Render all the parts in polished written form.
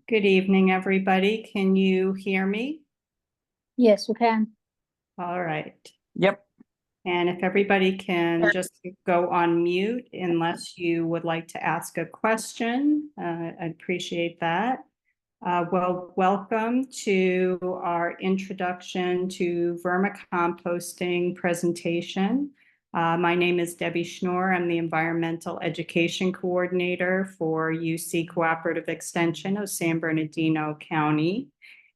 Good evening, everybody. Can you hear me? Yes, we can. All right. Yep. And if everybody can just go on mute unless you would like to ask a question, I'd appreciate that. Well, welcome to our introduction to vermicomposting presentation. My name is Debbie Schnorr. I'm the Environmental Education Coordinator for UC Cooperative Extension of San Bernardino County.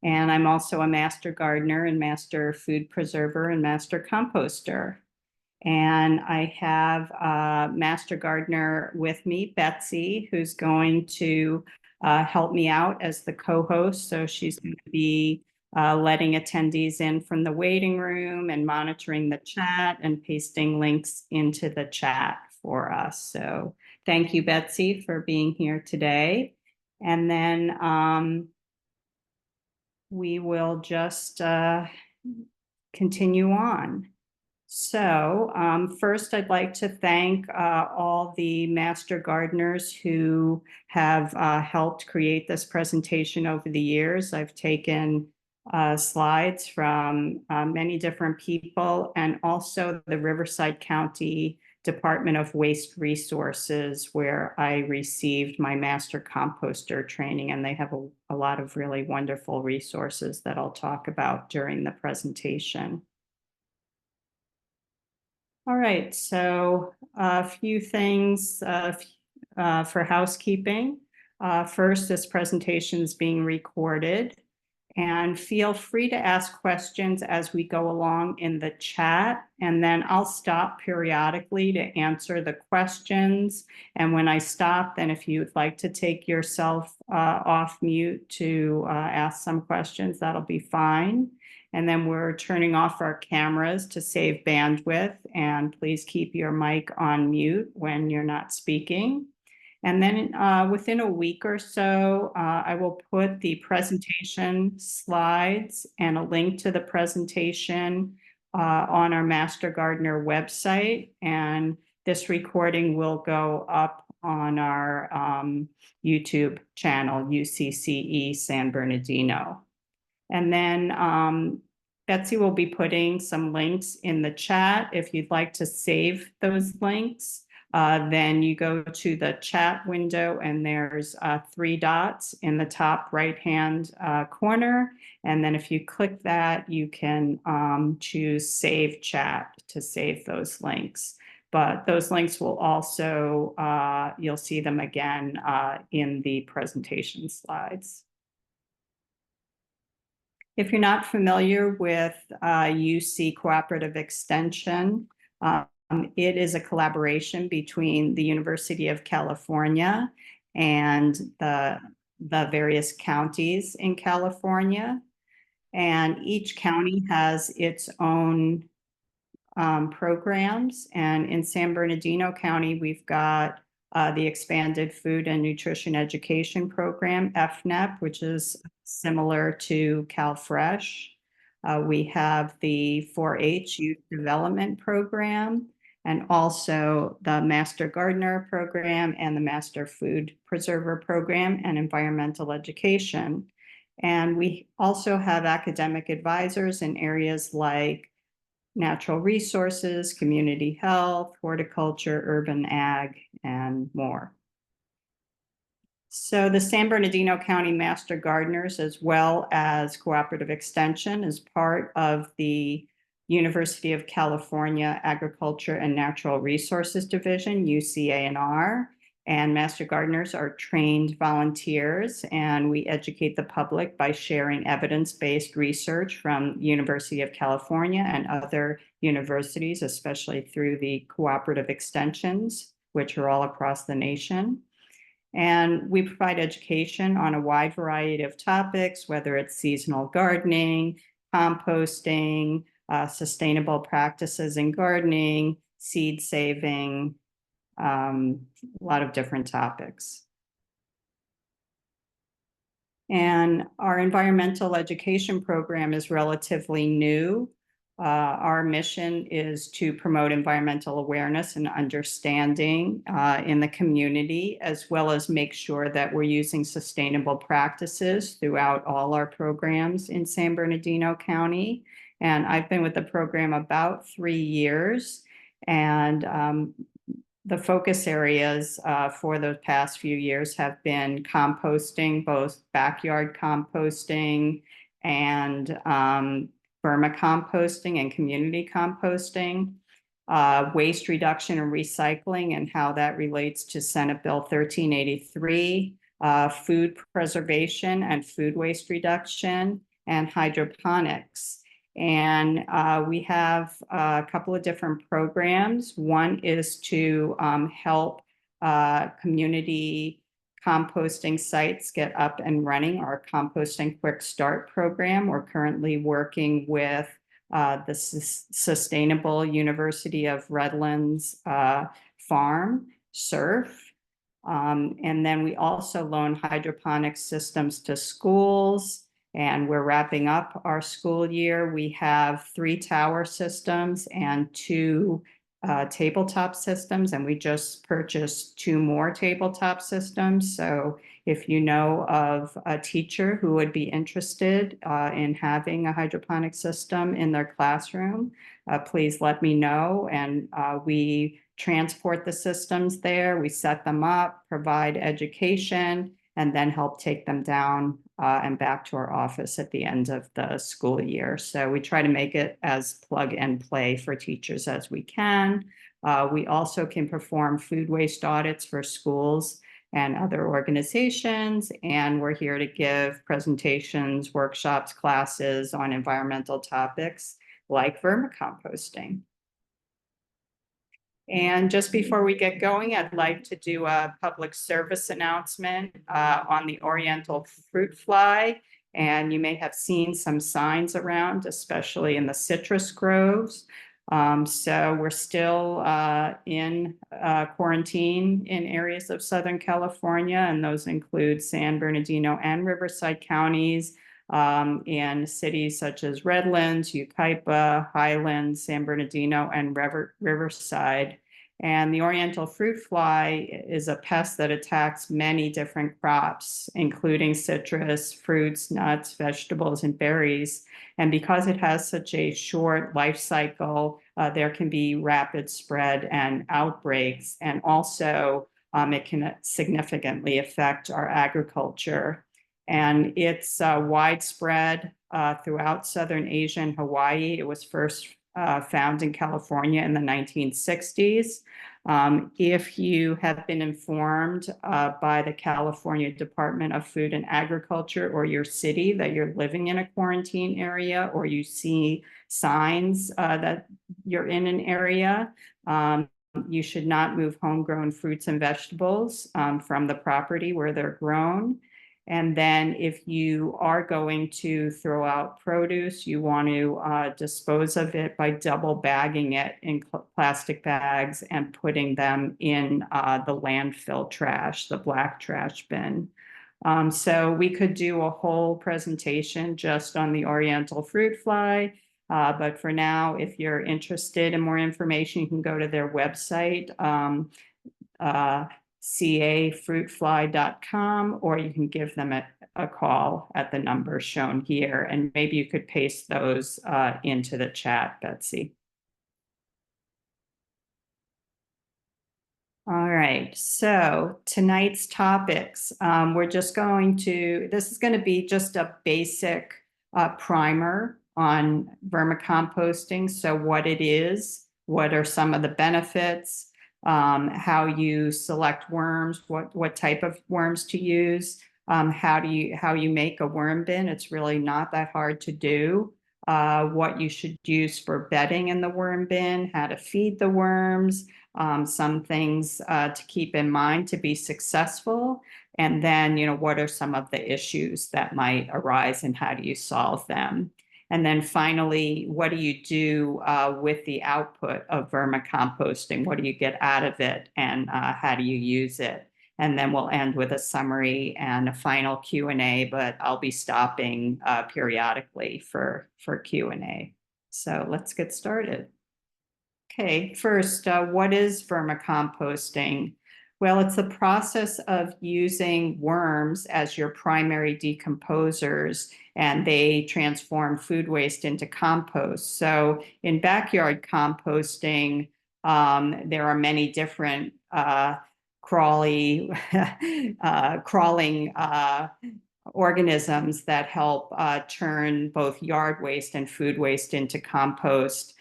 And I'm also a Master Gardener and Master Food Preserver and Master Composter. And I have a Master Gardener with me, Betsy, who's going to help me out as the co-host. So she's going to be letting attendees in from the waiting room and monitoring the chat and pasting links into the chat for us. So thank you, Betsy, for being here today. And then we will just continue on. So first, I'd like to thank all the Master Gardeners who have helped create this presentation over the years. I've taken slides from many different people, and also the Riverside County Department of Waste Resources, where I received my Master Composter training, and they have a lot of really wonderful resources that I'll talk about during the presentation. All right, so a few things for housekeeping. First, this presentation is being recorded, and feel free to ask questions as we go along in the chat, and then I'll stop periodically to answer the questions. And when I stop, then if you'd like to take yourself off mute to ask some questions, that'll be fine. And then we're turning off our cameras to save bandwidth, and please keep your mic on mute when you're not speaking. And then within a week or so, I will put the presentation slides and a link to the presentation on our Master Gardener website. And this recording will go up on our YouTube channel, UCCE San Bernardino. And then Betsy will be putting some links in the chat. If you'd like to save those links, then you go to the chat window, and there's 3 dots in the top right-hand corner. And then if you click that, you can choose Save Chat to save those links. But those links will also, you'll see them again in the presentation slides. If you're not familiar with UC Cooperative Extension, it is a collaboration between the University of California and the various counties in California. And each county has its own programs. And in San Bernardino County, we've got the Expanded Food and Nutrition Education Program, FNEP, which is similar to CalFresh. We have the 4-H Youth Development Program, and also the Master Gardener Program and the Master Food Preserver Program and Environmental Education. And we also have academic advisors in areas like natural resources, community health, horticulture, urban ag, and more. So the San Bernardino County Master Gardeners, as well as Cooperative Extension, is part of the University of California Agriculture and Natural Resources Division, UCANR. And Master Gardeners are trained volunteers, and we educate the public by sharing evidence-based research from University of California and other universities, especially through the cooperative extensions, which are all across the nation. And we provide education on a wide variety of topics, whether it's seasonal gardening, composting, sustainable practices in gardening, seed saving, a lot of different topics. And our environmental education program is relatively new. Our mission is to promote environmental awareness and understanding in the community, as well as make sure that we're using sustainable practices throughout all our programs in San Bernardino County. And I've been with the program about 3 years. And the focus areas for the past few years have been composting, both backyard composting and vermicomposting and community composting, waste reduction and recycling and how that relates to Senate Bill 1383, food preservation and food waste reduction, and hydroponics. And we have a couple of different programs. One is to help community composting sites get up and running, our Composting Quick Start program. We're currently working with the Sustainable University of Redlands Farm, SURF. And then we also loan hydroponic systems to schools, and we're wrapping up our school year. We have 3 tower systems and 2 tabletop systems, and we just purchased 2 more tabletop systems. So if you know of a teacher who would be interested in having a hydroponic system in their classroom, please let me know. And we transport the systems there, we set them up, provide education, and then help take them down and back to our office at the end of the school year. So we try to make it as plug and play for teachers as we can. We also can perform food waste audits for schools and other organizations. And we're here to give presentations, workshops, classes on environmental topics like vermicomposting. And just before we get going, I'd like to do a public service announcement on the Oriental fruit fly. And you may have seen some signs around, especially in the citrus groves. So we're still in quarantine in areas of Southern California, and those include San Bernardino and Riverside counties, in cities such as Redlands, Yucaipa, Highlands, San Bernardino, and Riverside. And the Oriental fruit fly is a pest that attacks many different crops, including citrus, fruits, nuts, vegetables, and berries. And because it has such a short life cycle, there can be rapid spread and outbreaks. And also, it can significantly affect our agriculture. And it's widespread throughout Southern Asia and Hawaii. It was first found in California in the 1960s. If you have been informed by the California Department of Food and Agriculture or your city that you're living in a quarantine area, or you see signs that you're in an area, you should not move homegrown fruits and vegetables from the property where they're grown. And then if you are going to throw out produce, you want to dispose of it by double bagging it in plastic bags and putting them in the landfill trash, the black trash bin. So we could do a whole presentation just on the Oriental fruit fly. But for now, if you're interested in more information, you can go to their website, cafruitfly.com, or you can give them a call at the number shown here. And maybe you could paste those into the chat, Betsy. All right, so tonight's topics, we're just going to, this is going to be just a basic primer on vermicomposting. So what it is, what are some of the benefits, how you select worms, what type of worms to use, how you make a worm bin. It's really not that hard to do. What you should use for bedding in the worm bin, how to feed the worms, some things to keep in mind to be successful, and then, what are some of the issues that might arise and how do you solve them? And then finally, what do you do with the output of vermicomposting? What do you get out of it, and how do you use it? And then we'll end with a summary and a final Q&A, but I'll be stopping periodically for Q&A. So let's get started. Okay, first, what is vermicomposting? Well, it's the process of using worms as your primary decomposers, and they transform food waste into compost. So in backyard composting, there are many different crawling organisms that help turn both yard waste and food waste into compost.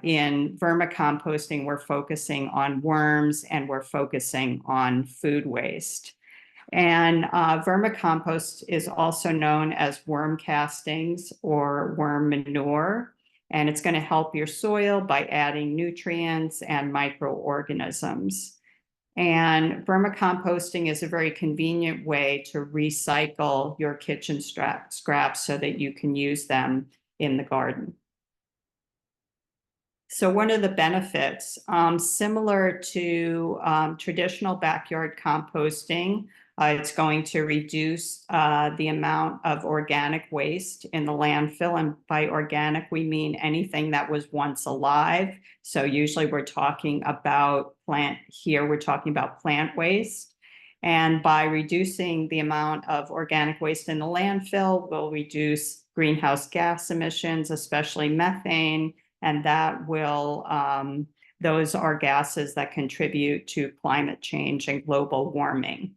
In vermicomposting, we're focusing on worms and we're focusing on food waste. And vermicompost is also known as worm castings or worm manure. And it's going to help your soil by adding nutrients and microorganisms. And vermicomposting is a very convenient way to recycle your kitchen scraps so that you can use them in the garden. So one of the benefits, similar to traditional backyard composting, it's going to reduce the amount of organic waste in the landfill. And by organic, we mean anything that was once alive. So usually we're talking about plant waste. And by reducing the amount of organic waste in the landfill, we'll reduce greenhouse gas emissions, especially methane. And that will, those are gases that contribute to climate change and global warming.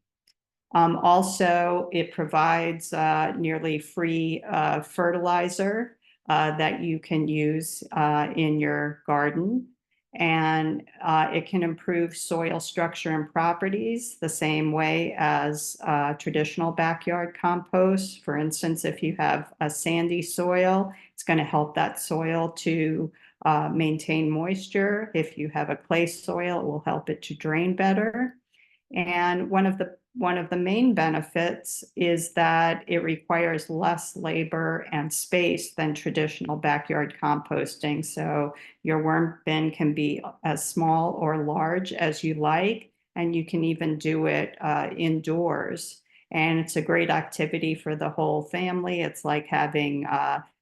Also, it provides nearly free fertilizer that you can use in your garden. And it can improve soil structure and properties the same way as traditional backyard compost. For instance, if you have a sandy soil, it's going to help that soil to maintain moisture. If you have a clay soil, it will help it to drain better. And one of the main benefits is that it requires less labor and space than traditional backyard composting. So your worm bin can be as small or large as you like, and you can even do it indoors. And it's a great activity for the whole family. It's like having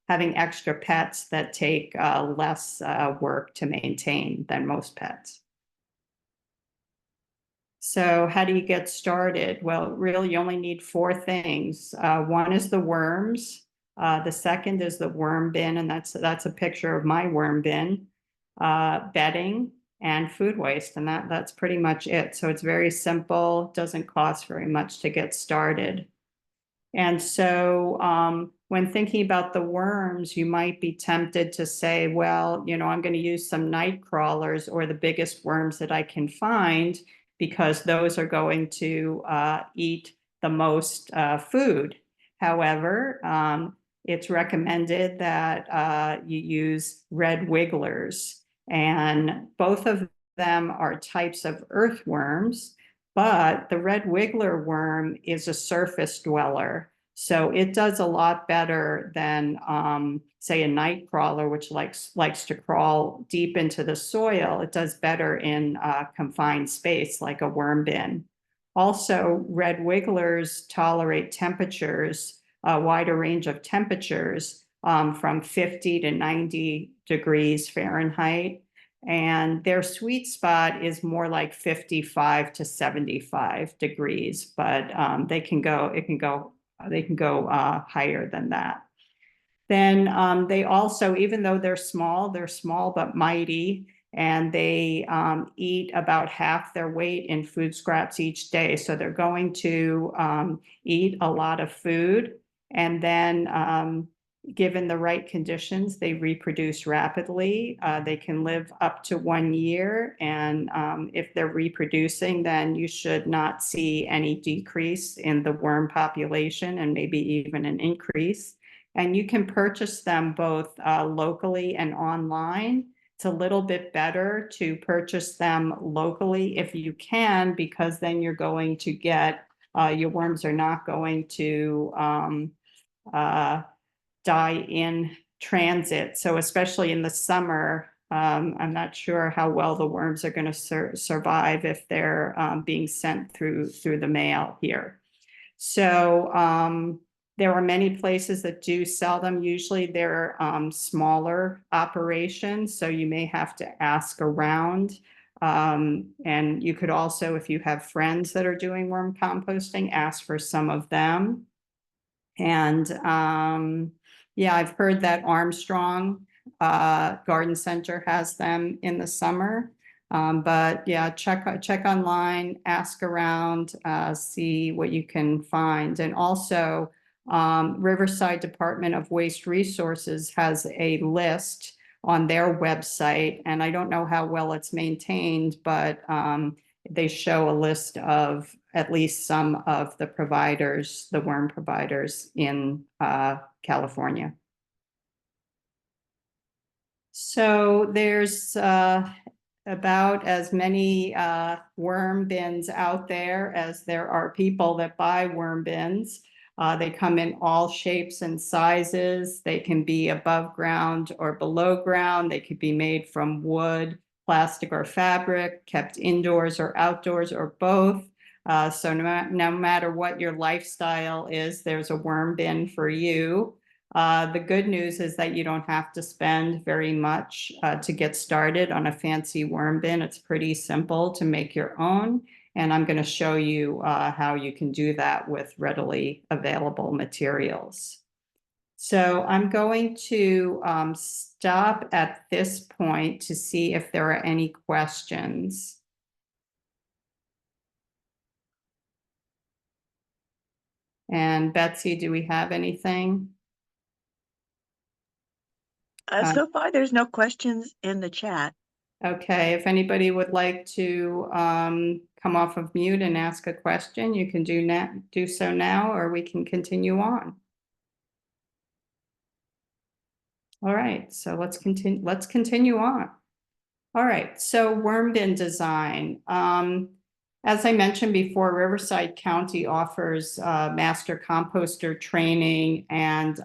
extra pets that take less work to maintain than most pets. So how do you get started? Well, really, you only need four things. One is the worms. The second is the worm bin, and that's a picture of my worm bin. Bedding and food waste, and that's pretty much it. So it's very simple, doesn't cost very much to get started. And so when thinking about the worms, you might be tempted to say, well, I'm going to use some night crawlers or the biggest worms that I can find, because those are going to eat the most food. However, it's recommended that you use red wigglers, and both of them are types of earthworms, but the red wiggler worm is a surface dweller. So it does a lot better than, say, a night crawler, which likes to crawl deep into the soil. It does better in confined space, like a worm bin. Also, red wigglers tolerate temperatures, a wider range of temperatures, from 50 to 90 degrees Fahrenheit. And their sweet spot is more like 55 to 75 degrees, but they can go higher than that. Then they also, even though they're small but mighty, and they eat about half their weight in food scraps each day. So they're going to eat a lot of food, and then given the right conditions, they reproduce rapidly. They can live up to 1 year, and if they're reproducing, then you should not see any decrease in the worm population, and maybe even an increase. And you can purchase them both locally and online. It's a little bit better to purchase them locally if you can, because then you're going to get, your worms are not going to die in transit. So especially in the summer, I'm not sure how well the worms are going to survive if they're being sent through the mail here. So There are many places that do sell them. Usually they're smaller operations, so you may have to ask around. And you could also, if you have friends that are doing worm composting, ask for some of them. And yeah, I've heard that Armstrong Garden Center has them in the summer. But yeah, check online, ask around, see what you can find. And also, Riverside Department of Waste Resources has a list on their website, and I don't know how well it's maintained, but they show a list of at least some of the providers, the worm providers in California. So there's about as many worm bins out there as there are people that buy worm bins. They come in all shapes and sizes. They can be above ground or below ground. They could be made from wood, plastic, or fabric, kept indoors or outdoors or both. So no matter what your lifestyle is, there's a worm bin for you. The good news is that you don't have to spend very much to get started on a fancy worm bin. It's pretty simple to make your own. And I'm going to show you how you can do that with readily available materials. So I'm going to stop at this point to see if there are any questions. And Betsy, do we have anything? So far, there's no questions in the chat. Okay, if anybody would like to come off of mute and ask a question, you can do so now, or we can continue on. All right, so let's continue on. All right, so worm bin design. As I mentioned before, Riverside County offers master composter training, and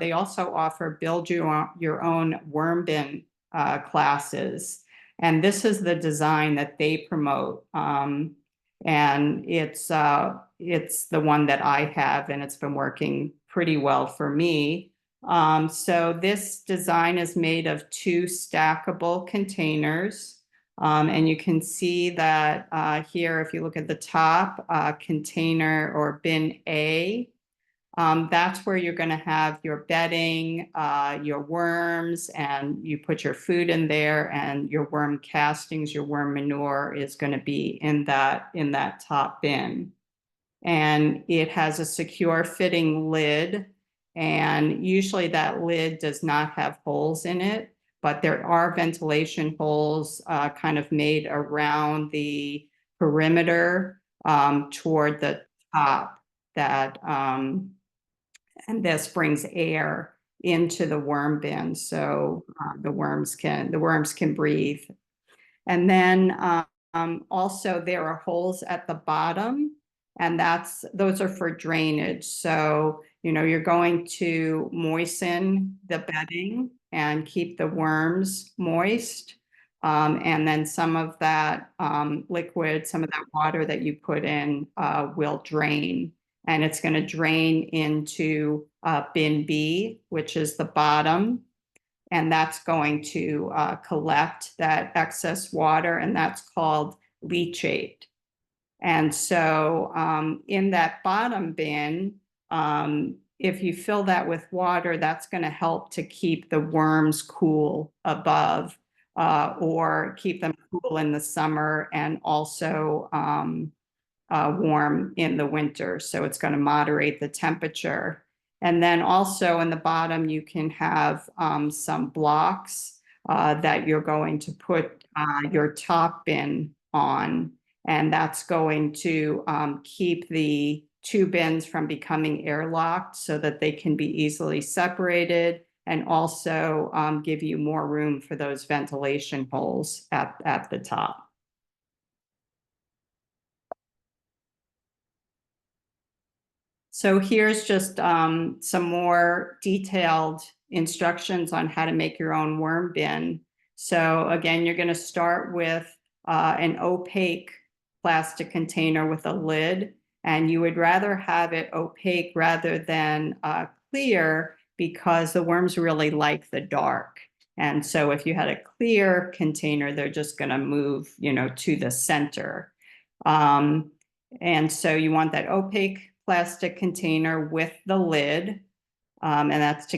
they also offer build your own worm bin classes. And this is the design that they promote. And it's the one that I have, and it's been working pretty well for me. So this design is made of 2 stackable containers. And you can see that here, if you look at the top, container or bin A, that's where you're going to have your bedding, your worms, and you put your food in there, and your worm castings, your worm manure is going to be in that top bin. And it has a secure fitting lid, and usually that lid does not have holes in it, but there are ventilation holes kind of made around the perimeter toward the top that and this brings air into the worm bin, so the worms can breathe. And then also there are holes at the bottom, and those are for drainage. So you're going to moisten the bedding and keep the worms moist. And then some of that liquid, some of that water that you put in will drain. And it's going to drain into bin B, which is the bottom. And that's going to collect that excess water, and that's called leachate. And so in that bottom bin, if you fill that with water, that's going to help to keep the worms cool above, or keep them cool in the summer, and also warm in the winter. So it's going to moderate the temperature. And then also in the bottom, you can have some blocks that you're going to put your top bin on. And that's going to keep the 2 bins from becoming airlocked so that they can be easily separated, and also give you more room for those ventilation holes at the top. So here's just some more detailed instructions on how to make your own worm bin. So again, you're going to start with an opaque plastic container with a lid, And you would rather have it opaque rather than clear, because the worms really like the dark. And so if you had a clear container, they're just going to move, to the center. And so you want that opaque plastic container with the lid. And that's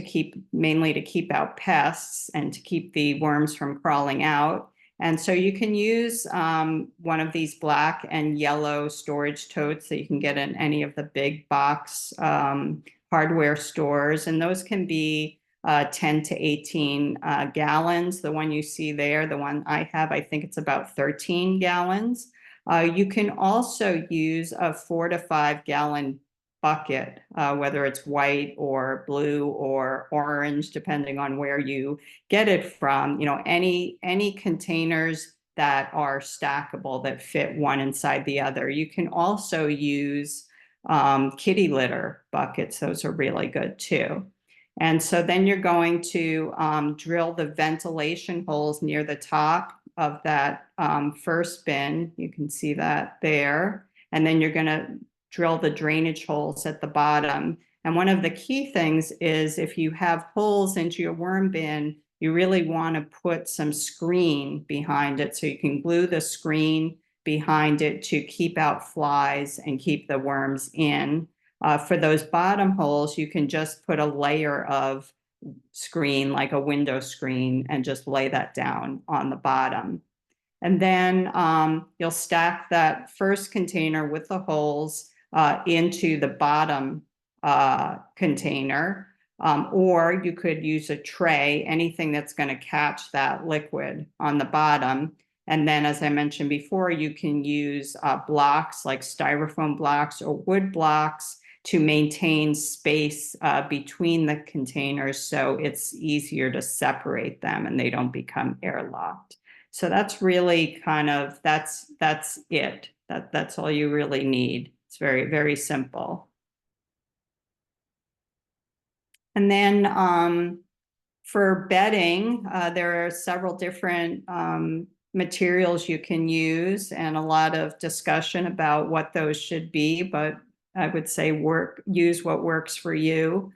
mainly to keep out pests and to keep the worms from crawling out. And so you can use one of these black and yellow storage totes that you can get in any of the big box hardware stores. And those can be 10 to 18 gallons. The one you see there, the one I have, I think it's about 13 gallons. You can also use a 4 to 5 gallon bucket, whether it's white or blue or orange, depending on where you get it from. Any containers that are stackable that fit one inside the other. You can also use kitty litter buckets. Those are really good too. And so then you're going to drill the ventilation holes near the top of that first bin. You can see that there. And then you're going to drill the drainage holes at the bottom. And one of the key things is, if you have holes into your worm bin, you really want to put some screen behind it, so you can glue the screen behind it to keep out flies and keep the worms in. For those bottom holes, you can just put a layer of screen, like a window screen, and just lay that down on the bottom. And then you'll stack that first container with the holes into the bottom container, or you could use a tray, anything that's going to catch that liquid on the bottom. And then, as I mentioned before, you can use blocks like styrofoam blocks or wood blocks to maintain space between the containers, so it's easier to separate them and they don't become airlocked. So that's really that's it. That's all you really need. It's very, very simple. And then for bedding, there are several different materials you can use, and a lot of discussion about what those should be, but I would say use what works for you.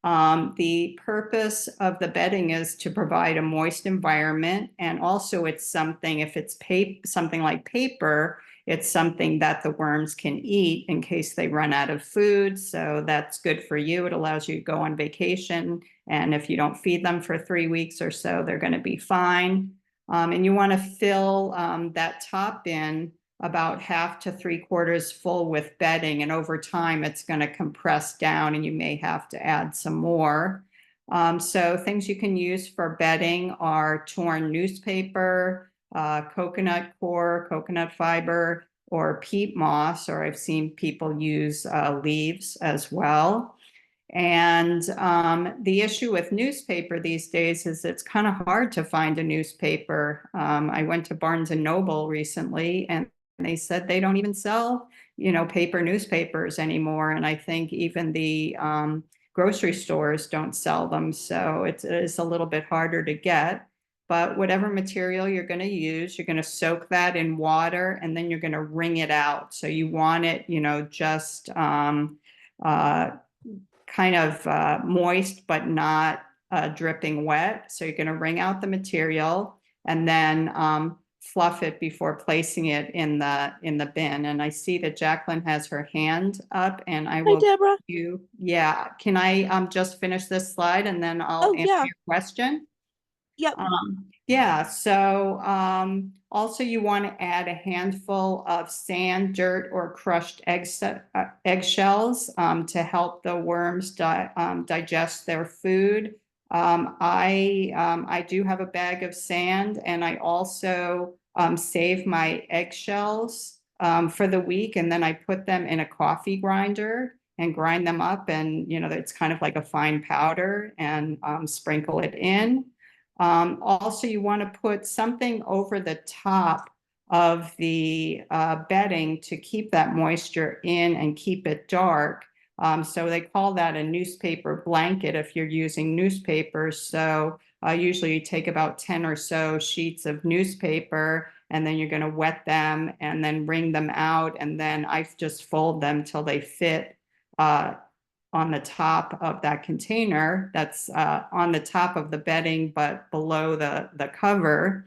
The purpose of the bedding is to provide a moist environment, and also it's something, if it's something like paper, it's something that the worms can eat in case they run out of food. So that's good for you. It allows you to go on vacation, and if you don't feed them for 3 weeks or so, they're going to be fine. And you want to fill that top bin about 1/2 to 3/4 full with bedding, and over time it's going to compress down and you may have to add some more. So things you can use for bedding are torn newspaper, coconut core, coconut fiber, or peat moss, or I've seen people use leaves as well. And the issue with newspaper these days is it's kind of hard to find a newspaper. I went to Barnes and Noble recently, and they said they don't even sell, paper newspapers anymore. And I think even the grocery stores don't sell them. So it's a little bit harder to get. But whatever material you're going to use, you're going to soak that in water, and then you're going to wring it out. So you want it, just kind of moist, but not dripping wet. So you're going to wring out the material and then fluff it before placing it in the bin. And I see that Jacqueline has her hand up, and I will. Hi, Deborah. Yeah. Can I just finish this slide and then I'll answer your question? Yep. Yeah. So also you want to add a handful of sand, dirt, or crushed eggshells to help the worms digest their food. I do have a bag of sand, and I also save my eggshells for the week, and then I put them in a coffee grinder and grind them up, and it's kind of like a fine powder, and sprinkle it in. Also, you want to put something over the top of the bedding to keep that moisture in and keep it dark. So they call that a newspaper blanket if you're using newspapers. So Usually you take about 10 or so sheets of newspaper, and then you're going to wet them and then wring them out. And then I just fold them till they fit on the top of that container that's on the top of the bedding, but below the cover.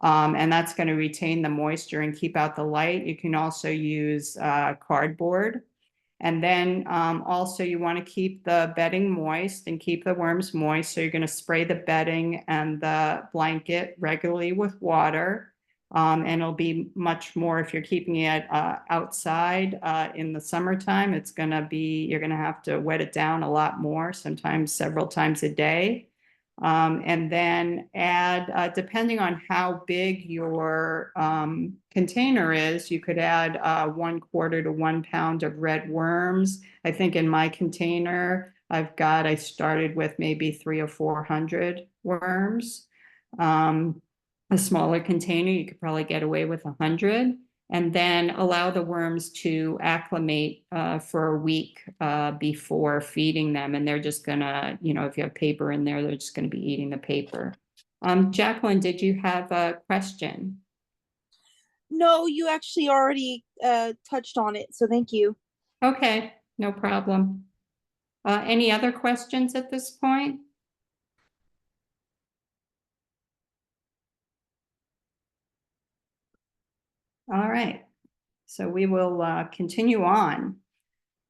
And that's going to retain the moisture and keep out the light. You can also use cardboard. And then also you want to keep the bedding moist and keep the worms moist. So you're going to spray the bedding and the blanket regularly with water. And it'll be much more if you're keeping it outside in the summertime. It's going to be, you're going to have to wet it down a lot more, sometimes several times a day. And then add, depending on how big your container is, you could add 1/4 to 1 pound of red worms. I think in my container, I started with maybe 300 or 400 worms. A smaller container, you could probably get away with 100. And then allow the worms to acclimate for a week before feeding them. And they're just gonna, if you have paper in there, they're just gonna be eating the paper. Jacqueline, did you have a question? No, you actually already touched on it, so thank you. Okay, no problem. Any other questions at this point? All right, so we will continue on.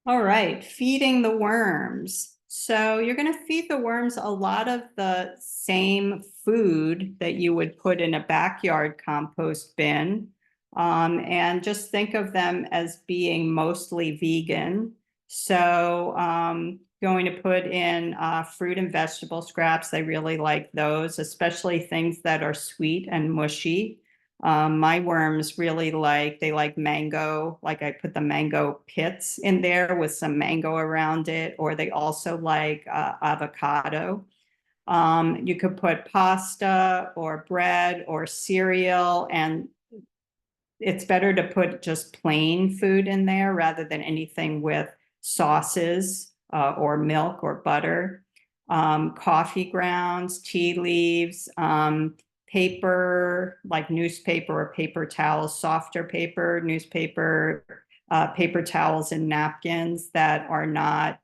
All right, feeding the worms. So you're going to feed the worms a lot of the same food that you would put in a backyard compost bin. And just think of them as being mostly vegan. So going to put in fruit and vegetable scraps. They really like those, especially things that are sweet and mushy. My worms really they like mango, like I put the mango pits in there with some mango around it, or they also like avocado. You could put pasta or bread or cereal, and it's better to put just plain food in there rather than anything with sauces or milk or butter. Coffee grounds, tea leaves, paper, like newspaper or paper towels, softer paper, newspaper, paper towels and napkins that are not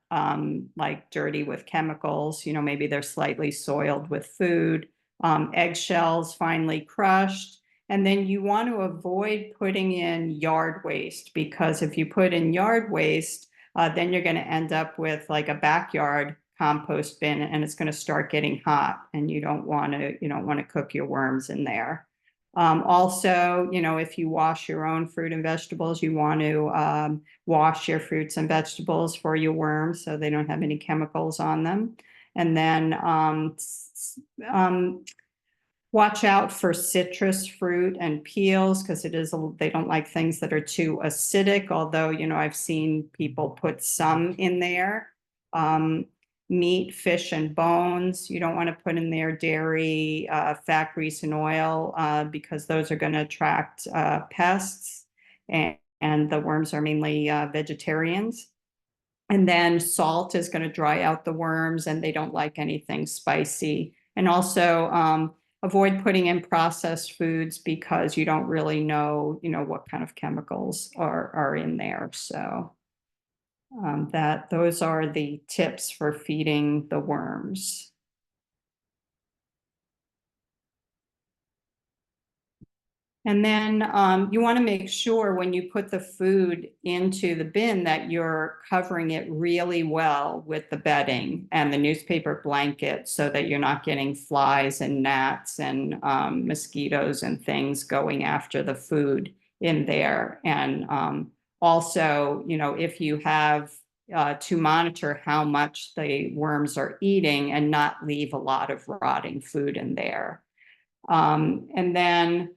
like dirty with chemicals. Maybe they're slightly soiled with food. Eggshells finely crushed. And then you want to avoid putting in yard waste, because if you put in yard waste, then you're going to end up with like a backyard compost bin, and it's going to start getting hot, and you don't want to cook your worms in there. Also, if you wash your own fruit and vegetables, you want to wash your fruits and vegetables for your worms so they don't have any chemicals on them. And then watch out for citrus fruit and peels, because they don't like things that are too acidic, although, I've seen people put some in there. Meat, fish, and bones. You don't want to put in there dairy, fat, grease, and oil, because those are going to attract pests, and the worms are mainly vegetarians. And then salt is going to dry out the worms, and they don't like anything spicy. And also avoid putting in processed foods, because you don't really know, what kind of chemicals are in there. So those are the tips for feeding the worms. And then you want to make sure when you put the food into the bin that you're covering it really well with the bedding and the newspaper blanket, so that you're not getting flies and gnats and mosquitoes and things going after the food in there. And also, if you have to monitor how much the worms are eating and not leave a lot of rotting food in there. And then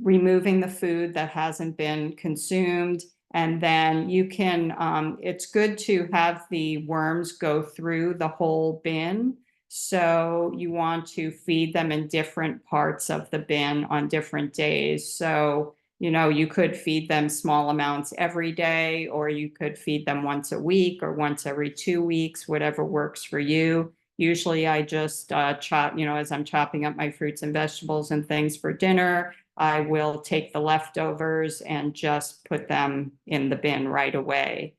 removing the food that hasn't been consumed. And then you can, it's good to have the worms go through the whole bin. So you want to feed them in different parts of the bin on different days. So, you could feed them small amounts every day, or you could feed them once a week or once every 2 weeks, whatever works for you. Usually I just chop, as I'm chopping up my fruits and vegetables and things for dinner, I will take the leftovers and just put them in the bin right away.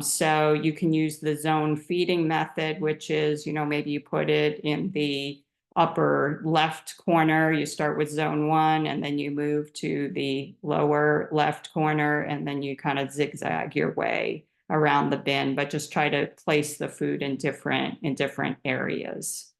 So you can use the zone feeding method, which is, maybe you put it in the upper left corner. You start with zone 1 and then you move to the lower left corner and then you kind of zigzag your way around the bin, but just try to place the food in different areas.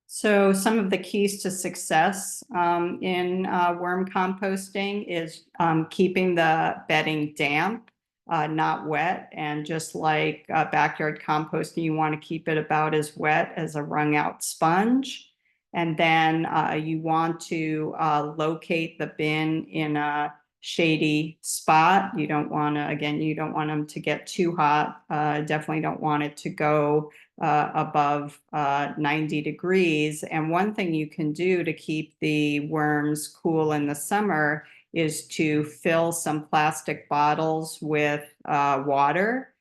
So some of the keys to success in worm composting is keeping the bedding damp, not wet. And just like backyard composting, you want to keep it about as wet as a wrung out sponge. And then you want to locate the bin in a shady spot. You don't want to, again, you don't want them to get too hot. Definitely don't want it to go above 90 degrees. And one thing you can do to keep the worms cool in the summer is to fill some plastic bottles with water,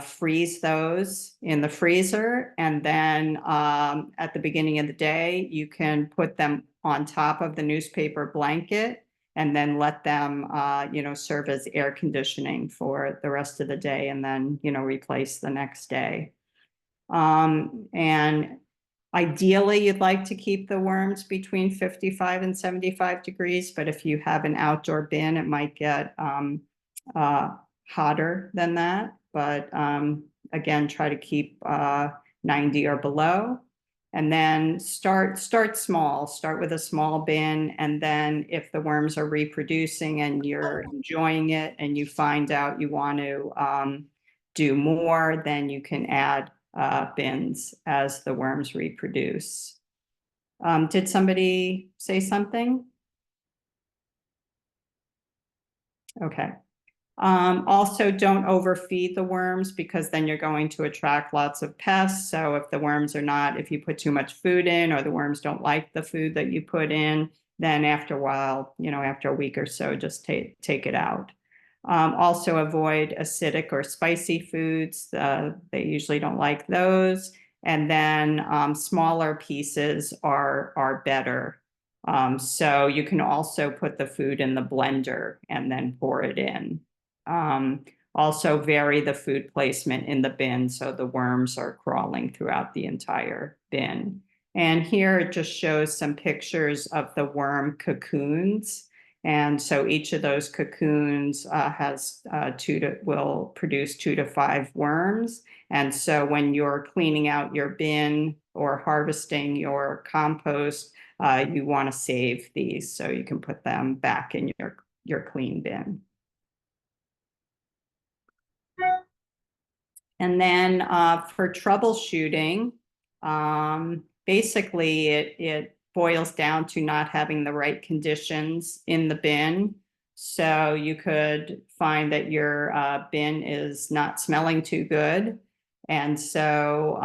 freeze those in the freezer, and then at the beginning of the day, you can put them on top of the newspaper blanket and then let them, serve as air conditioning for the rest of the day and then, replace the next day. And ideally, you'd like to keep the worms between 55 and 75 degrees, but if you have an outdoor bin, it might get hotter than that. But again, try to keep 90 or below. And then start small, start with a small bin. And then if the worms are reproducing and you're enjoying it and you find out you want to do more, then you can add bins as the worms reproduce. Did somebody say something? Okay. Also, don't overfeed the worms because then you're going to attract lots of pests. So if the worms are not, if you put too much food in or the worms don't like the food that you put in, then after a while, after a week or so, just take it out. Also avoid acidic or spicy foods. They usually don't like those. And then smaller pieces are better. So you can also put the food in the blender and then pour it in. Also vary the food placement in the bin so the worms are crawling throughout the entire bin. And here it just shows some pictures of the worm cocoons. And so each of those cocoons will produce 2 to 5 worms. And so when you're cleaning out your bin or harvesting your compost, you want to save these so you can put them back in your clean bin. And then for troubleshooting, basically it boils down to not having the right conditions in the bin. So you could find that your bin is not smelling too good. And so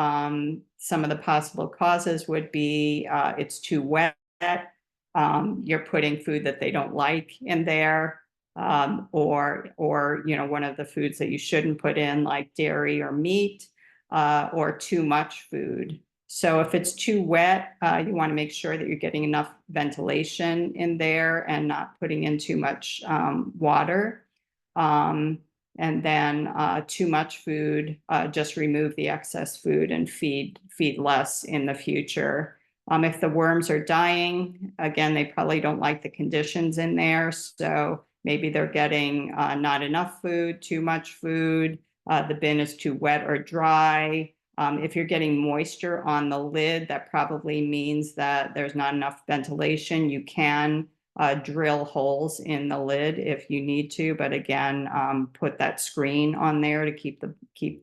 some of the possible causes would be it's too wet. You're putting food that they don't like in there. Or one of the foods that you shouldn't put in, like dairy or meat, or too much food. So if it's too wet, you want to make sure that you're getting enough ventilation in there and not putting in too much water. And then too much food, just remove the excess food and feed less in the future. If the worms are dying, again, they probably don't like the conditions in there. So maybe they're getting not enough food, too much food. The bin is too wet or dry. If you're getting moisture on the lid, that probably means that there's not enough ventilation. You can drill holes in the lid if you need to, but again, put that screen on there to keep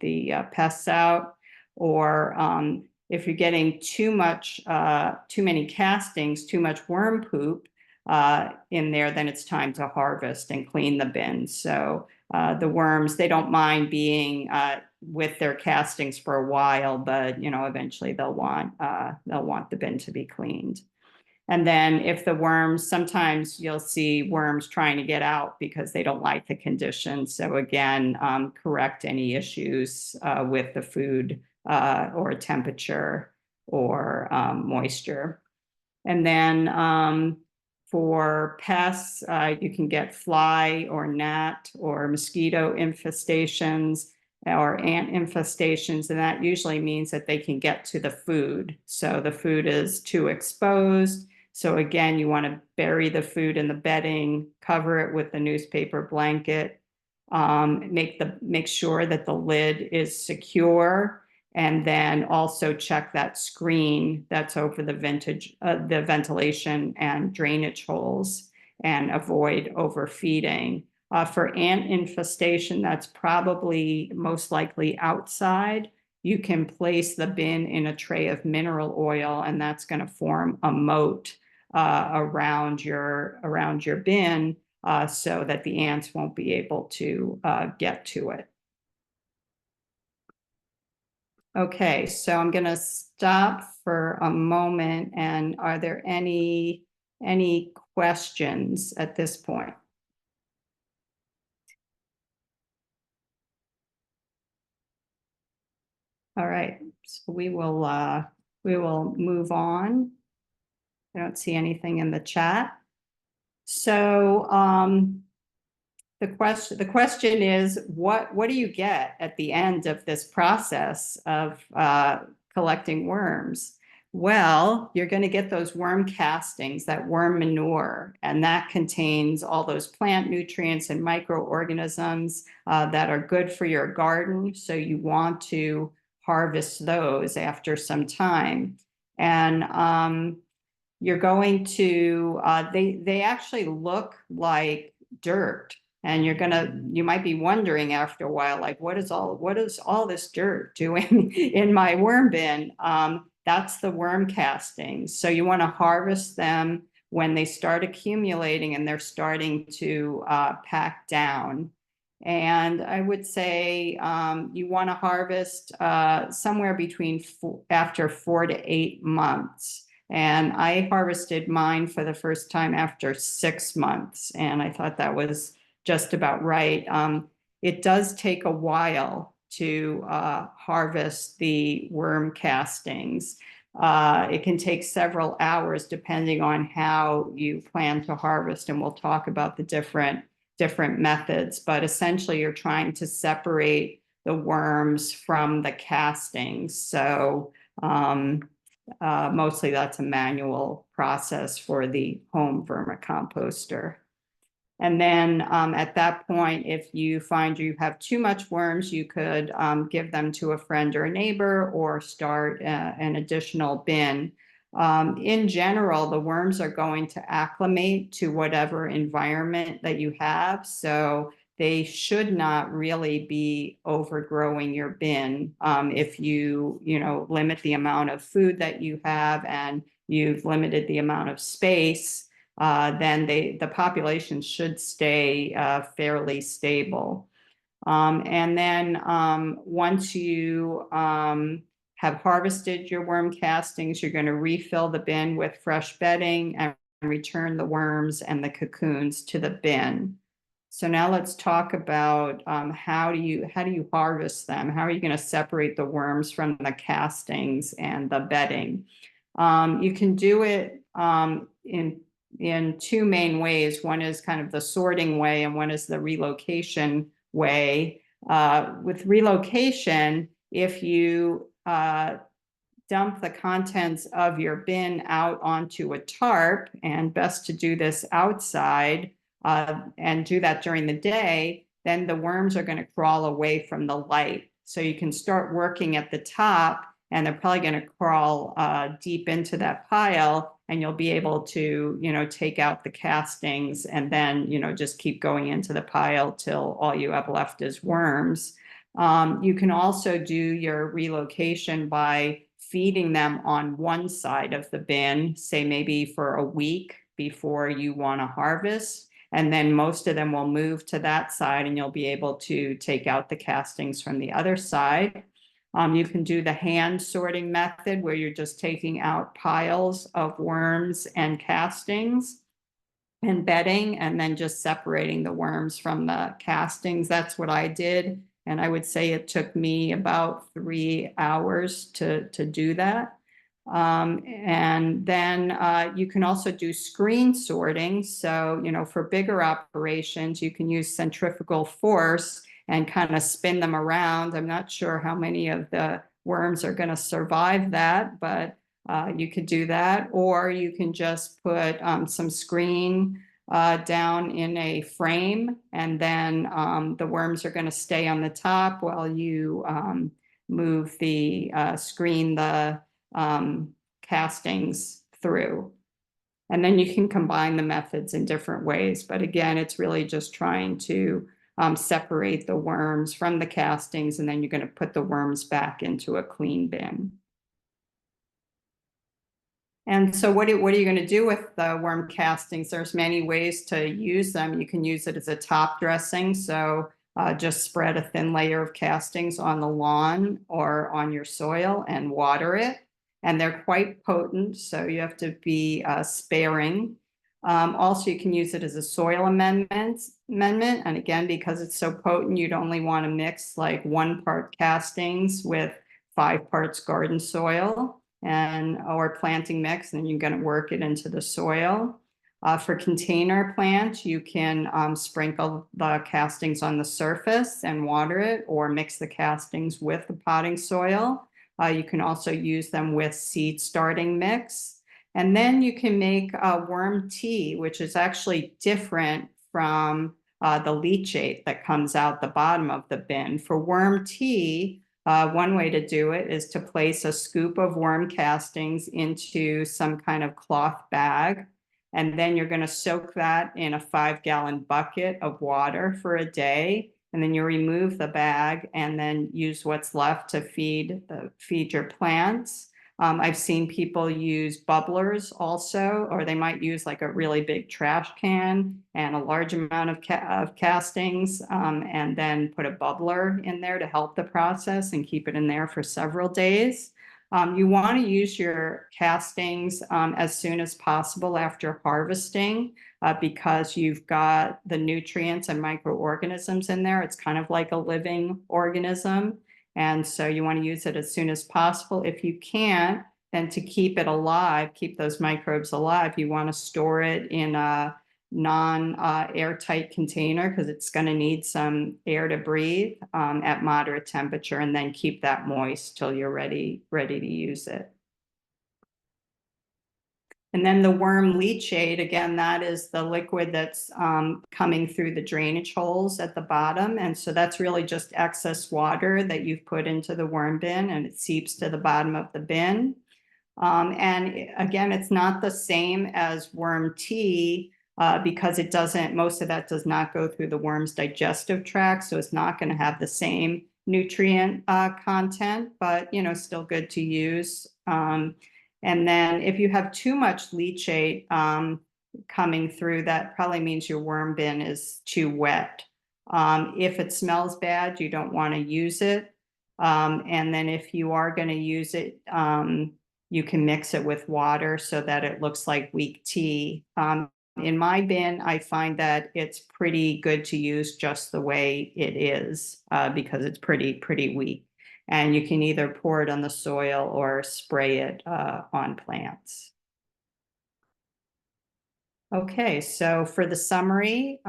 the pests out. Or if you're getting too many castings, too much worm poop in there, then it's time to harvest and clean the bin. So the worms, they don't mind being with their castings for a while, but eventually they'll want the bin to be cleaned. And then if the worms, sometimes you'll see worms trying to get out because they don't like the conditions. So again, correct any issues with the food or temperature or moisture. And then for pests, you can get fly or gnat or mosquito infestations or ant infestations, and that usually means that they can get to the food. So the food is too exposed. So again, you want to bury the food in the bedding, cover it with a newspaper blanket, make sure that the lid is secure, and then also check that screen that's over the ventilation and drainage holes, and avoid overfeeding. For ant infestation, that's probably most likely outside. You can place the bin in a tray of mineral oil, and that's going to form a moat around your bin so that the ants won't be able to get to it. Okay, so I'm going to stop for a moment. And are there any questions at this point? All right, so we will move on. I don't see anything in the chat. So the question is, what do you get at the end of this process of collecting worms? Well, you're going to get those worm castings, that worm manure, and that contains all those plant nutrients and microorganisms that are good for your garden. So you want to harvest those after some time. And you're going to, they actually look like dirt. And you might be wondering after a while, like, what is all this dirt doing in my worm bin? That's the worm castings. So you want to harvest them when they start accumulating and they're starting to pack down. And I would say you want to harvest somewhere between after 4 to 8 months. And I harvested mine for the first time after 6 months, and I thought that was just about right. It does take a while to harvest the worm castings. It can take several hours depending on how you plan to harvest, and we'll talk about the different methods. But essentially, you're trying to separate the worms from the castings. So mostly that's a manual process for the home vermicomposter. And then at that point, if you find you have too much worms, you could give them to a friend or a neighbor, or start an additional bin. In general, the worms are going to acclimate to whatever environment that you have. So they should not really be overgrowing your bin. If you limit the amount of food that you have and you've limited the amount of space, then the population should stay fairly stable. And then once you have harvested your worm castings, you're going to refill the bin with fresh bedding and return the worms and the cocoons to the bin. So now let's talk about how do you harvest them? How are you going to separate the worms from the castings and the bedding? You can do it in 2 main ways. One is kind of the sorting way, and one is the relocation way. With relocation, if you dump the contents of your bin out onto a tarp, and best to do this outside, and do that during the day, then the worms are going to crawl away from the light. So you can start working at the top, and they're probably going to crawl deep into that pile, and you'll be able to, take out the castings, and then, just keep going into the pile till all you have left is worms. You can also do your relocation by feeding them on one side of the bin, say maybe for a week before you want to harvest. And then most of them will move to that side, and you'll be able to take out the castings from the other side. You can do the hand sorting method where you're just taking out piles of worms and castings and bedding, and then just separating the worms from the castings. That's what I did. And I would say it took me about 3 hours to do that. And then you can also do screen sorting. So, for bigger operations, you can use centrifugal force and kind of spin them around. I'm not sure how many of the worms are going to survive that, but you could do that. Or you can just put some screen down in a frame, and then the worms are going to stay on the top while you move the the castings through. And then you can combine the methods in different ways. But again, it's really just trying to separate the worms from the castings, and then you're going to put the worms back into a clean bin. And so what are you going to do with the worm castings? There's many ways to use them. You can use it as a top dressing. So just spread a thin layer of castings on the lawn or on your soil and water it. And they're quite potent, so you have to be sparing. Also, you can use it as a soil amendment. And again, because it's so potent, you'd only want to mix like 1 part castings with 5 parts garden soil or planting mix, and you're going to work it into the soil. For container plants, you can sprinkle the castings on the surface and water it, or mix the castings with the potting soil. You can also use them with seed starting mix. And then you can make worm tea, which is actually different from the leachate that comes out the bottom of the bin. For worm tea, one way to do it is to place a scoop of worm castings into some kind of cloth bag. And then you're going to soak that in a 5-gallon bucket of water for a day. And then you remove the bag and then use what's left to feed your plants. I've seen people use bubblers also, or they might use like a really big trash can and a large amount of castings, and then put a bubbler in there to help the process and keep it in there for several days. You want to use your castings as soon as possible after harvesting, because you've got the nutrients and microorganisms in there. It's kind of like a living organism. And so you want to use it as soon as possible. If you can't, then to keep it alive, keep those microbes alive, you want to store it in a non-airtight container, because it's going to need some air to breathe at moderate temperature, and then keep that moist till you're ready to use it. And then the worm leachate, again, that is the liquid that's coming through the drainage holes at the bottom. And so that's really just excess water that you've put into the worm bin, and it seeps to the bottom of the bin. And again, it's not the same as worm tea, because most of that does not go through the worm's digestive tract. So it's not going to have the same nutrient content, but, still good to use. And then if you have too much leachate coming through, that probably means your worm bin is too wet. If it smells bad, you don't want to use it. And then if you are going to use it, you can mix it with water so that it looks like weak tea. In my bin, I find that it's pretty good to use just the way it is, because it's pretty weak. And you can either pour it on the soil or spray it on plants. Okay, so for the summary,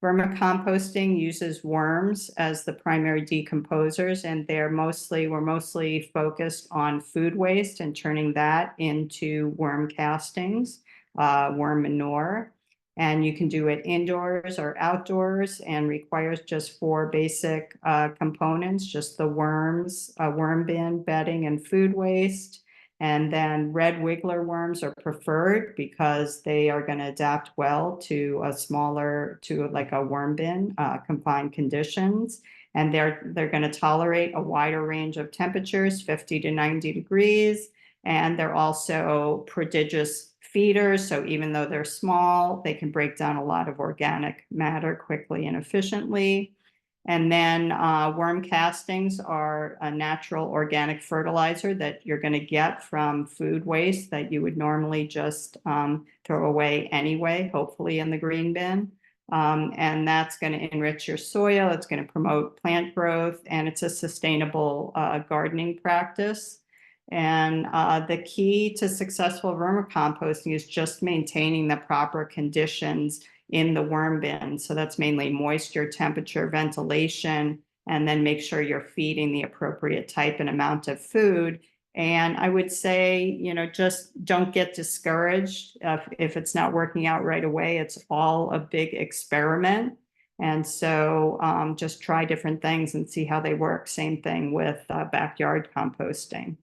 vermicomposting uses worms as the primary decomposers, and we're mostly focused on food waste and turning that into worm castings, worm manure. And you can do it indoors or outdoors, and requires just 4 basic components, just the worms, worm bin, bedding, and food waste. And then red wiggler worms are preferred because they are going to adapt well to like a worm bin, confined conditions. And they're going to tolerate a wider range of temperatures, 50 to 90 degrees. And they're also prodigious feeders. So even though they're small, they can break down a lot of organic matter quickly and efficiently. And then worm castings are a natural organic fertilizer that you're going to get from food waste that you would normally just throw away anyway, hopefully in the green bin. And that's going to enrich your soil. It's going to promote plant growth, and it's a sustainable gardening practice. And the key to successful vermicomposting is just maintaining the proper conditions in the worm bin. So that's mainly moisture, temperature, ventilation, and then make sure you're feeding the appropriate type and amount of food. And I would say, you know, just don't get discouraged if it's not working out right away. It's all a big experiment. And so just try different things and see how they work. Same thing with backyard composting.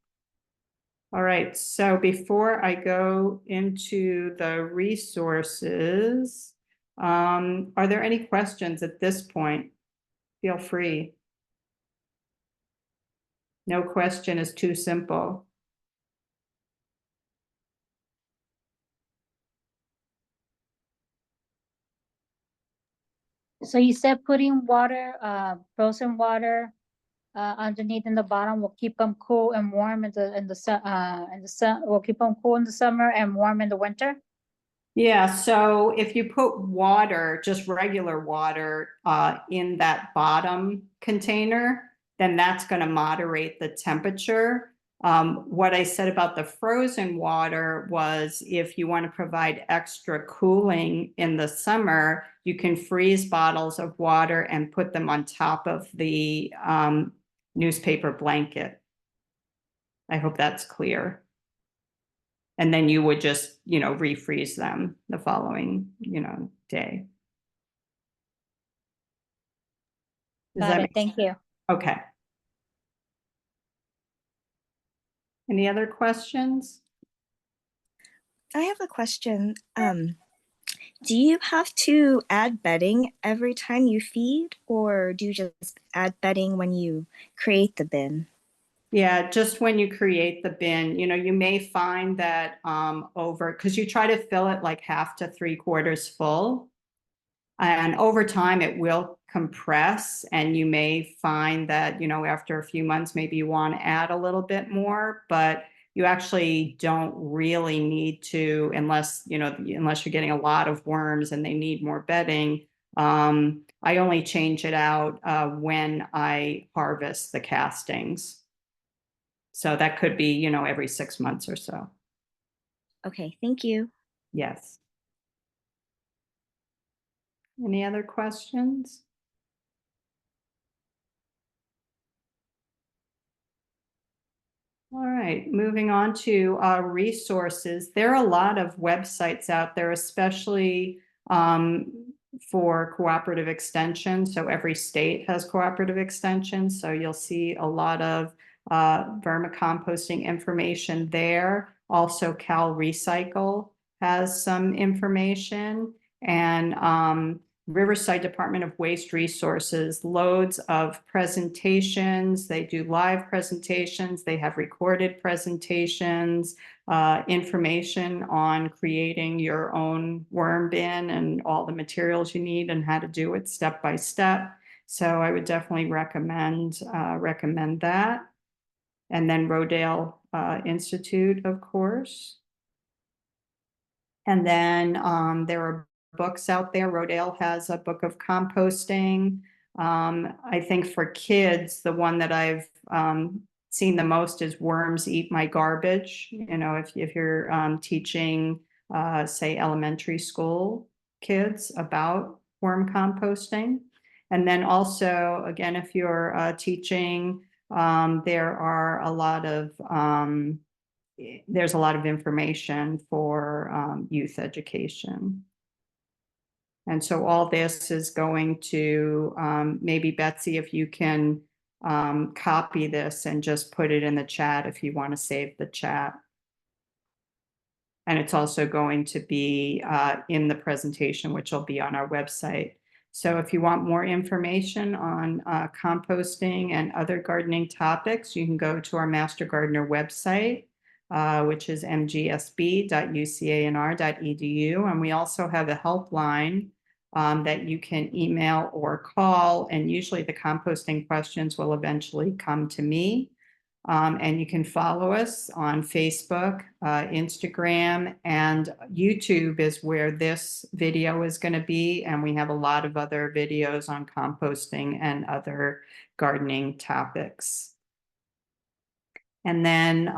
All right, so before I go into the resources, are there any questions at this point? Feel free. No question is too simple. So you said putting water, frozen water, underneath in the bottom will keep them cool and warm in the sun, will keep them cool in the summer and warm in the winter? Yeah, so if you put water, just regular water, in that bottom container, then that's going to moderate the temperature. What I said about the frozen water was if you want to provide extra cooling in the summer, you can freeze bottles of water and put them on top of the newspaper blanket. I hope that's clear. And then you would just, you know, refreeze them the following, you know, day. Does Got that it, make thank you. Okay. Any other questions? I have a question. Do you have to add bedding every time you feed, or do you just add bedding when you create the bin? Yeah, just when you create the bin, you know, you may find that because you try to fill it like half to 3/4 full. And over time, it will compress, and you may find that, you know, after a few months, maybe you want to add a little bit more, but you actually don't really need to unless, you know, unless you're getting a lot of worms and they need more bedding. I only change it out when I harvest the castings. So that could be, you know, every 6 months or so. Okay, thank you. Yes. Any other questions? All right, moving on to resources. There are a lot of websites out there, especially for cooperative extension. So every state has cooperative extension. So you'll see a lot of vermicomposting information there. Also, Cal Recycle has some information, and Riverside Department of Waste Resources, loads of presentations. They do live presentations. They have recorded presentations, information on creating your own worm bin and all the materials you need and how to do it step by step. So I would definitely recommend that. And then Rodale Institute, of course. And then there are books out there. Rodale has a book of composting. I think for kids, the one that I've seen the most is Worms Eat My Garbage. You know, if you're teaching, say, elementary school kids about worm composting. And then also, again, if you're teaching, there are a lot of there's a lot of information for youth education. And so all this is going to, maybe Betsy, if you can copy this and just put it in the chat if you want to save the chat. And it's also going to be in the presentation, which will be on our website. So if you want more information on composting and other gardening topics, you can go to our Master Gardener website, which is mgsb.ucanr.edu. And we also have a helpline that you can email or call, and usually the composting questions will eventually come to me. And you can follow us on Facebook, Instagram, and YouTube is where this video is going to be. And we have a lot of other videos on composting and other gardening topics. And then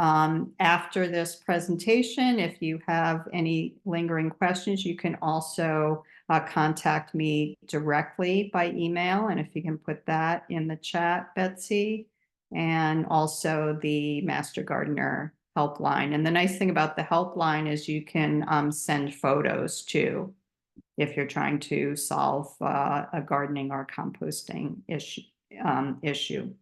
after this presentation, if you have any lingering questions, you can also contact me directly by email. And if you can put that in the chat, Betsy, and also the Master Gardener helpline. And the nice thing about the helpline is you can send photos too, if you're trying to solve a gardening or composting issue.